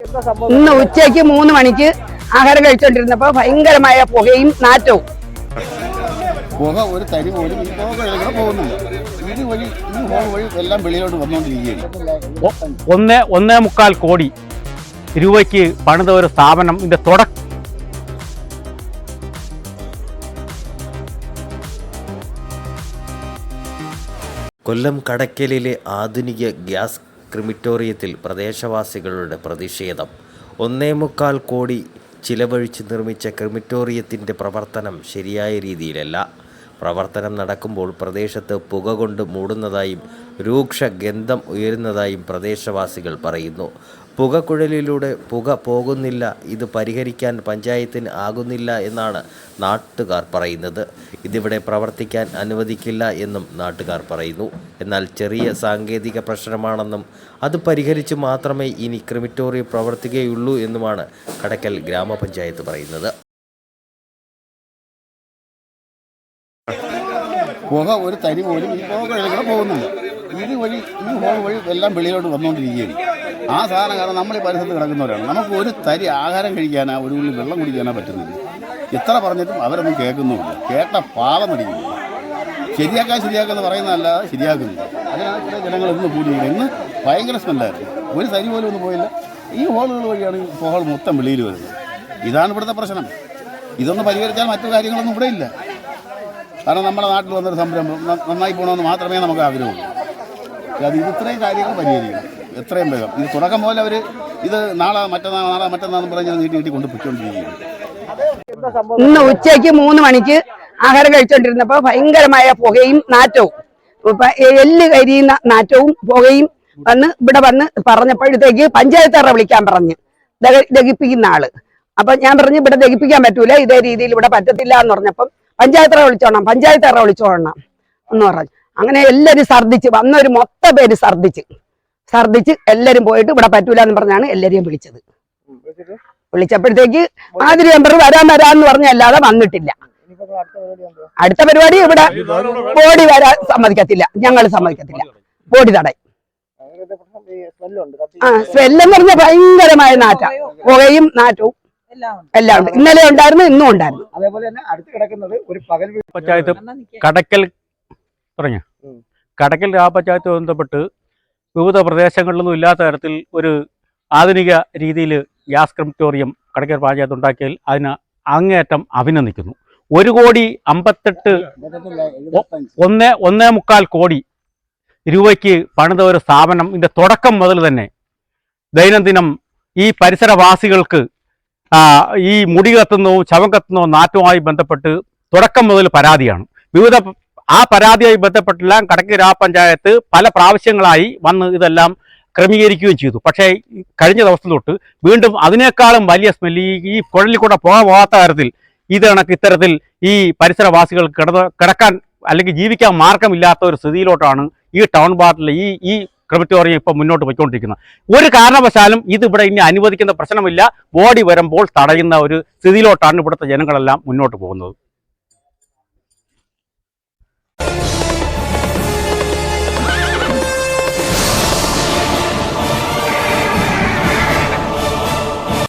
ഇന്ന് ഉച്ചയ്ക്ക് 3 മണിക്ക് ആഹാരം കഴിച്ചോണ്ടിരുന്നപ്പോ ഭയങ്കരമായ പുകയും നാറ്റവും. പുക ഒരു തരി പോലും ഈ പുക പോകുന്നില്ല. ഇതുവഴി ഈ ഹോൾ വഴി എല്ലാം വെളിയിലോട്ട് വന്നുകൊണ്ടിരിക്കുകയാണ്. 1.25 കോടി രൂപയ്ക്ക് പണിത ഒരു സ്ഥാപനം ഇതിന്റെ തുടക്കം. കൊല്ലം കടയ്ക്കലിലെ ആധുനിക ഗ്യാസ് ക്രിമിറ്റോറിയത്തിൽ പ്രദേശവാസികളുടെ പ്രതിഷേധം. 1.25 കോടി ചിലവഴിച്ച് നിർമ്മിച്ച ക്രിമിറ്റോറിയത്തിൻ്റെ പ്രവർത്തനം ശരിയായ രീതിയിലല്ല. പ്രവർത്തനം നടക്കുമ്പോൾ പ്രദേശത്ത് പുക കൊണ്ട് മൂടുന്നതായും രൂക്ഷ ഗന്ധം ഉയരുന്നതായും പ്രദേശവാസികൾ പറയുന്നു. പുകക്കുഴലിലൂടെ പുക പോകുന്നില്ല. ഇത് പരിഹരിക്കാൻ പഞ്ചായത്തിന് ആകുന്നില്ല എന്നാണ് നാട്ടുകാർ പറയുന്നത്. ഇതിവിടെ പ്രവർത്തിക്കാൻ അനുവദിക്കില്ല എന്നും നാട്ടുകാർ പറയുന്നു. എന്നാൽ ചെറിയ സാങ്കേതിക പ്രശ്നമാണെന്നും അത് പരിഹരിച്ച് മാത്രമേ ഇനി ക്രിമിറ്റോറിയം പ്രവർത്തിക്കുകയുള്ളൂ എന്നുമാണ് കടയ്ക്കൽ ഗ്രാമപഞ്ചായത്ത് പറയുന്നത്. പുക ഒരു തരി പോലും ഈ പുക പോകുന്നില്ല. ഇതുവഴി ഈ ഹോൾ വഴി എല്ലാം വെളിയിലോട്ട് വന്നുകൊണ്ടിരിക്കുകയാണ്. ആ സാധനം കാരണം നമ്മൾ ഈ പരിസരത്ത് കിടക്കുന്നവരാണ്. നമുക്ക് ഒരു തരി ആഹാരം കഴിക്കാനോ ഒരു ഉള്ളി വെള്ളം കുടിക്കാനോ പറ്റുന്നില്ല. എത്ര പറഞ്ഞിട്ടും അവരൊന്നും കേൾക്കുന്നുമില്ല. കേട്ട പാലം അടിക്കുന്നു. ശരിയാക്കാന്ന് പറയുന്നതല്ലാതെ ശരിയാക്കുന്നില്ല. അതിനാണ് ചില ജനങ്ങൾ ഇന്ന് കൂടിയിരിക്കുന്നത്. ഇന്ന് ഭയങ്കര സ്മെല്ലായിരുന്നു. ഒരു തരി പോലും ഒന്നും പോയില്ല. ഈ ഹോളുകൾ വഴിയാണ് പുക മൊത്തം വെളിയിൽ വരുന്നത്. ഇതാണ് ഇവിടുത്തെ പ്രശ്നം. ഇതൊന്ന് പരിഹരിച്ചാൽ മറ്റു കാര്യങ്ങളൊന്നും ഇവിടെ ഇല്ല. കാരണം നമ്മുടെ നാട്ടിൽ വന്നൊരു സംരംഭം നന്നായി പോകണമെന്ന് മാത്രമേ നമുക്ക് ആഗ്രഹമുള്ളൂ. അത് ഇത്രയും കാര്യങ്ങൾ പരിഹരിക്കണം എത്രയും വേഗം. ഇത് തുടക്കം പോലെ അവർ ഇത് നാളെ മറ്റന്നാന്ന് പറഞ്ഞ് നീട്ടി കൊണ്ട് പൊയ്ക്കൊണ്ടിരിക്കുകയാണ്. ഇന്ന് ഉച്ചയ്ക്ക് 3 മണിക്ക് ആഹാരം കഴിച്ചോണ്ടിരുന്നപ്പോ ഭയങ്കരമായ പുകയും നാറ്റവും, എല്ല് കരിയുന്ന നാറ്റവും പുകയും ഇവിടെ വന്ന് പറഞ്ഞപ്പോഴത്തേക്ക് പഞ്ചായത്തറ വിളിക്കാൻ പറഞ്ഞു ദഹിപ്പിക്കുന്ന ആള്. അപ്പൊ ഞാൻ പറഞ്ഞു ഇവിടെ ദഹിപ്പിക്കാൻ പറ്റൂല, ഇതേ രീതിയിൽ ഇവിടെ പറ്റത്തില്ല എന്ന് പറഞ്ഞപ്പം പഞ്ചായത്തറ വിളിച്ചോണം എന്ന് പറഞ്ഞു. അങ്ങനെ എല്ലാരും ഛർദ്ദിച്ച് വന്നൊരു മൊത്തം പേര് ഛർദ്ദിച്ച് എല്ലാരും പോയിട്ട് ഇവിടെ പറ്റൂല എന്ന് പറഞ്ഞാണ് എല്ലാരെയും വിളിച്ചത്. വിളിച്ചപ്പോഴത്തേക്ക് ആതിരി മെമ്പർ വരാന്ന് പറഞ്ഞല്ലാതെ വന്നിട്ടില്ല. അടുത്ത പരിപാടി ഇവിടെ ബോഡി വരാൻ സമ്മതിക്കത്തില്ല, ഞങ്ങൾ സമ്മതിക്കത്തില്ല. ബോഡി തടയും. സ്മെല്ലെന്ന് പറഞ്ഞ ഭയങ്കരമായ നാറ്റ, പുകയും നാറ്റവും എല്ലാം ഉണ്ട്. ഇന്നലെ ഉണ്ടായിരുന്നു, ഇന്നും ഉണ്ടായിരുന്നു. അതേപോലെ തന്നെ അടുത്ത് കിടക്കുന്നത് ഒരു പകൽ പഞ്ചായത്ത് കടയ്ക്കൽ ഗ്രാമപഞ്ചായത്ത് ബന്ധപ്പെട്ട് വിവിധ പ്രദേശങ്ങളിലൊന്നും ഇല്ലാത്ത തരത്തിൽ ഒരു ആധുനിക രീതിയിൽ ഗ്യാസ് ക്രിമിറ്റോറിയം കടയ്ക്കൽ പഞ്ചായത്ത് ഉണ്ടാക്കിയാൽ അതിന് അങ്ങേയറ്റം അഭിനന്ദിക്കുന്നു. 1.55 കോടി രൂപയ്ക്ക് പണിത ഒരു സ്ഥാപനം ഇതിൻ്റെ തുടക്കം മുതൽ തന്നെ ദൈനംദിനം ഈ പരിസരവാസികൾക്ക് ഈ മുടി കത്തുന്നതും ശവം കത്തുന്നതും നാറ്റവുമായി ബന്ധപ്പെട്ട് തുടക്കം മുതൽ പരാതിയാണ്. ആ പരാതിയായി ബന്ധപ്പെട്ടെല്ലാം കടയ്ക്കൽ ഗ്രാമപഞ്ചായത്ത് പല പ്രാവശ്യങ്ങളായി വന്ന് ഇതെല്ലാം ക്രമീകരിക്കുകയും ചെയ്തു. പക്ഷേ കഴിഞ്ഞ ദിവസം തൊട്ട് വീണ്ടും അതിനേക്കാളും വലിയ സ്മെല്ല് ഈ കുഴലിൽ കൂടെ പോകാത്ത തരത്തിൽ ഇത്തരത്തിൽ ഈ പരിസരവാസികൾ കിടക്കാൻ അല്ലെങ്കിൽ ജീവിക്കാൻ മാർഗമില്ലാത്ത ഒരു സ്ഥിതിയിലോട്ടാണ് ഈ ടൗൺ ഭാഗത്തിലെ ഈ ക്രിമിറ്റോറിയം ഇപ്പം മുന്നോട്ട് പോയിക്കൊണ്ടിരിക്കുന്നത്. ഒരു കാരണവശാലും ഇതിവിടെ ഇനി അനുവദിക്കുന്ന പ്രശ്നമില്ല. ബോഡി വരുമ്പോൾ തടയുന്ന ഒരു സ്ഥിതിയിലോട്ടാണ് ഇവിടുത്തെ ജനങ്ങളെല്ലാം മുന്നോട്ട് പോകുന്നത്.